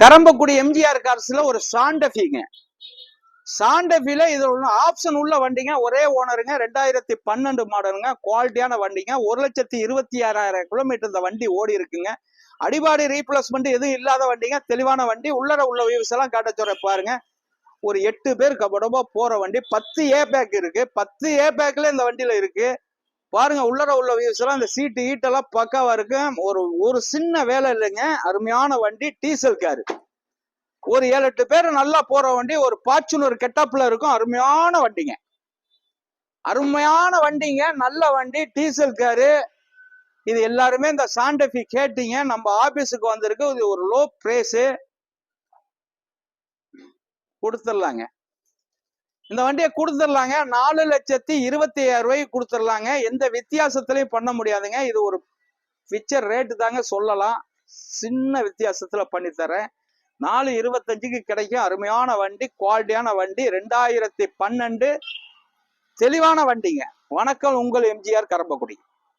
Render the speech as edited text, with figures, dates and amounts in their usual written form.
கரம்பக்குடி எம்ஜிஆர் கார்ஸ்ல ஒரு சாண்டபிங்க. சாண்டபில இது ஒன்று ஆப்ஷன் உள்ள வண்டிங்க. ஒரே ஓனருங்க. 2012 மாடலுங்க. குவாலிட்டியான வண்டிங்க. 1,26,000 கிலோமீட்டர் இந்த வண்டி ஓடி இருக்குங்க. அடிபாடி ரீப்ளேஸ்மெண்ட் எதுவும் இல்லாத வண்டிங்க. தெளிவான வண்டி. உள்ளர உள்ள வியூஸ் எல்லாம் காட்ட சொல்ற பாருங்க. ஒரு 8 பேர் கபடமா போற வண்டி. 10 ஏ பேக் இருக்கு. 10 ஏ பேக்ல இந்த வண்டியில இருக்கு பாருங்க. உள்ளர உள்ள வியூஸ் எல்லாம் இந்த சீட்டு ஈட்டெல்லாம் பக்காவா இருக்கு. ஒரு சின்ன வேலை இல்லைங்க. அருமையான வண்டி. Diesel car. ஒரு 7-8 பேர் நல்லா போற வண்டி. ஒரு பாச்சுனூர் கெட்டப்ல இருக்கும். அருமையான வண்டிங்க. அருமையான வண்டிங்க. நல்ல வண்டி. Diesel car. இது எல்லாருமே இந்த சாண்டபி கேட்டீங்க. நம்ம ஆபீஸுக்கு வந்திருக்கு. இது ஒரு லோ பிரைஸ் கொடுத்துடலாங்க. இந்த வண்டியை கொடுத்துடலாங்க. 4,25,000 ரூபாய்க்கு கொடுத்துடலாங்க. எந்த வித்தியாசத்திலையும் பண்ண முடியாதுங்க. இது ஒரு பிக்சர் ரேட்டு தாங்க சொல்லலாம். சின்ன வித்தியாசத்துல பண்ணி தரேன். 4,25,000க்கு கிடைக்கும். அருமையான வண்டி. குவாலிட்டியான வண்டி. 2012 தெளிவான வண்டிங்க. வணக்கம், உங்கள் எம்ஜிஆர் கரம்பக்குடி.